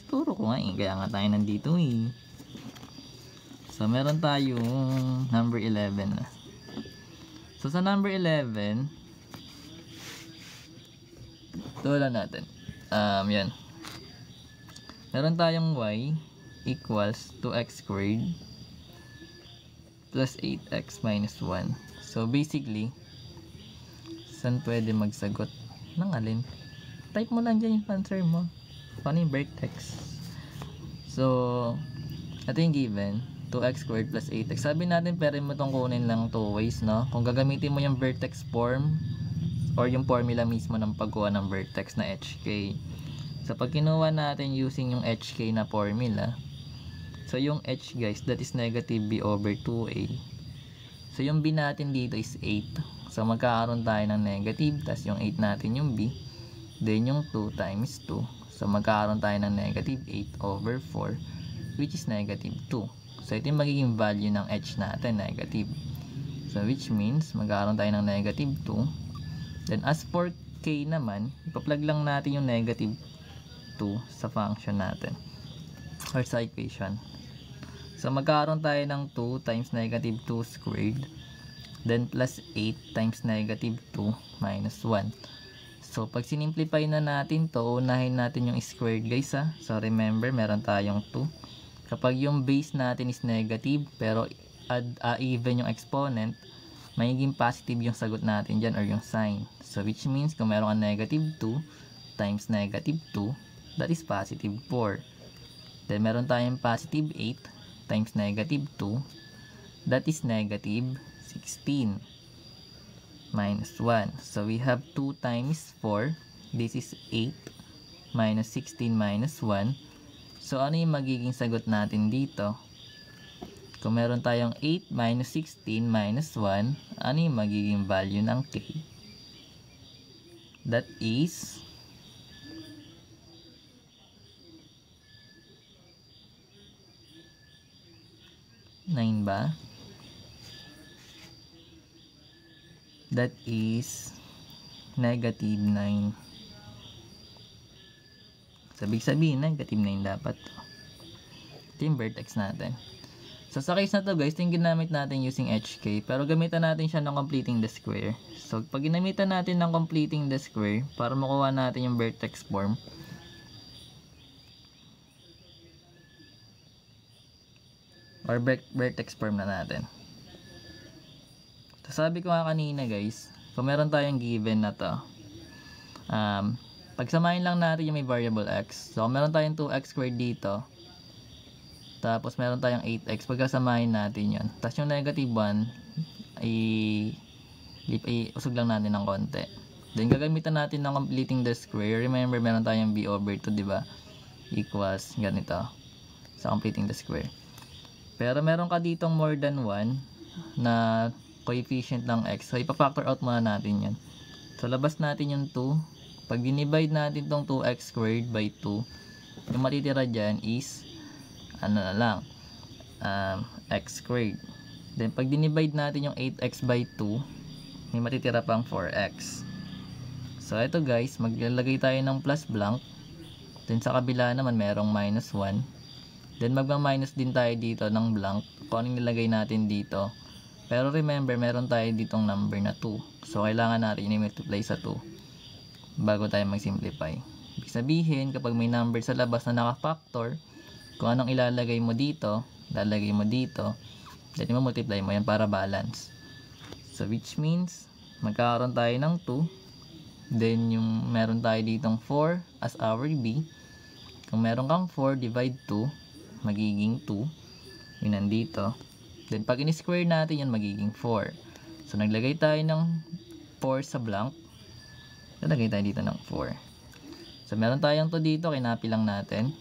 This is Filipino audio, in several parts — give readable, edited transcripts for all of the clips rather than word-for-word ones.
Turo ko nga eh. Kaya nga tayo nandito eh. So, meron tayong number 11 na. So, sa number 11, tulan natin. Yan. Meron tayong y equals 2x squared plus 8x minus 1. So, basically, saan pwede magsagot? Nang alin? Type mo lang dyan yung answer mo. Paano yung vertex? So, ito yung given. 2x squared plus 8x. Sabi natin, pwede mo itong kunin lang 2 ways, no? Kung gagamitin mo yung vertex form or yung formula mismo ng pagkuha ng vertex na HK. So, pag kinuha natin using yung HK na formula, so yung H guys, that is negative B over 2A. So, yung B natin dito is 8. So, magkakaroon tayo ng negative, tas yung 8 natin yung B. Then, yung 2 times 2. So, magkakaroon tayo ng negative 8 over 4, which is negative 2. So, ito yung magiging value ng H natin, negative. So, which means, magkakaroon tayo ng negative 2. Then, as for K naman, ipa-plug lang natin yung negative 2 sa function natin. Or sa equation. So, magkakaroon tayo ng 2 times negative 2 squared. Then, plus 8 times negative 2 minus 1. So, pag sinimplify na natin to, unahin natin yung squared guys ha. So, remember, meron tayong 2. Kapag yung base natin is negative, pero even yung exponent, magiging positive yung sagot natin dyan or yung sign. So, which means, kung meron ka negative 2 times negative 2, that is positive 4. Then, meron tayong positive 8 times negative 2, that is negative 16 minus 1. So, we have 2 times 4. This is 8 minus 16 minus 1. So, ano yung magiging sagot natin dito? Kung meron tayong 8 minus 16 minus 1, ano yung magiging value ng K? That is 9 ba? That is negative 9. Sabig sabihin, negative 9 dapat. Ito yung vertex natin. So, sa case na to guys, ito yung ginamit natin using HK. Pero gamitan natin siya ng completing the square. So, pag ginamitan natin ng completing the square, para makuha natin yung vertex form, or vertex form na natin. So, sabi ko nga kanina guys, kung meron tayong given na to, pagsamahin lang natin yung may variable x. So, kung meron tayong 2x squared dito, tapos meron tayong 8x, pagkasamahin natin yun. Tapos yung negative 1, usog lang natin ng konti. Then, gagamitan natin ng completing the square. Remember, meron tayong b over 2, diba? Equals ganito. Sa completing the square. Pero meron ka ditong more than 1 na coefficient ng x. So, ipa-factor out muna natin yan. So, labas natin yung 2. Pag dinivide natin tong 2x squared by 2, yung matitira dyan is, ano na lang, x squared. Then, pag dinivide natin yung 8x by 2, may matitira pang 4x. So, ito guys, maglalagay tayo ng plus blank. Then, sa kabila naman, merong minus 1. Then, magma-minus din tayo dito ng blank kung anong nilagay natin dito. Pero remember, meron tayo ditong number na 2. So, kailangan natin i-multiply sa 2 bago tayo mag-simplify. Ibig sabihin, kapag may number sa labas na naka-factor, kung anong ilalagay mo dito, lalagay mo dito, then i-multiply mo yan para balance. So, which means, magkakaroon tayo ng 2. Then, yung meron tayo ditong 4 as our B. Kung meron kang 4, divide 2, magiging 2. Yun nandito. Then, pag in-square natin, yun magiging 4. So, naglagay tayo ng 4 sa blank. Nalagay tayo dito ng 4. So, meron tayong 2 dito. Kinapi lang natin.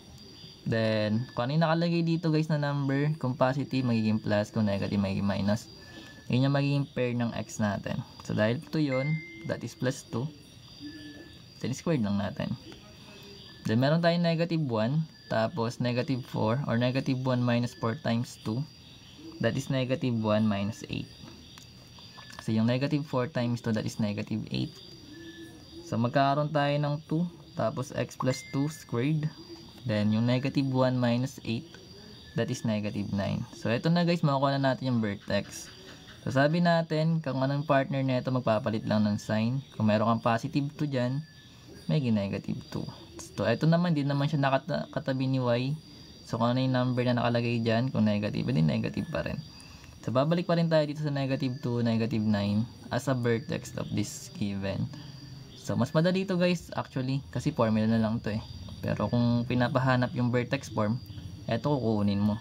Then, kung ano yung nakalagay dito guys na number, kung positive, magiging plus. Kung negative, magiging minus. Yun yung magiging pair ng x natin. So, dahil 2 yun, that is plus 2. Then, squared lang natin. Then, meron tayong negative 1. Tapos, negative 4. Or negative 1 minus 4 times 2. That is negative 1 minus 8. So, yung negative 4 times 2, that is negative 8. So, magkakaroon tayo ng 2. Tapos, x plus 2 squared. Then, yung negative 1 minus 8, that is negative 9. So, ito na guys, makukuha na natin yung vertex. So, sabi natin, kung anong partner na ito, magpapalit lang ng sign. Kung meron kang positive 2 dyan, may negative 2. So, ito naman, di naman siya nakatabi ni y. So, kung ano yung number na nakalagay dyan, kung negative, hindi negative pa rin. So, babalik pa rin tayo dito sa negative 2, negative 9 as a vertex of this given. So, mas madali ito guys, actually, kasi formula na lang to eh. Pero kung pinapahanap yung vertex form, eto kukunin mo.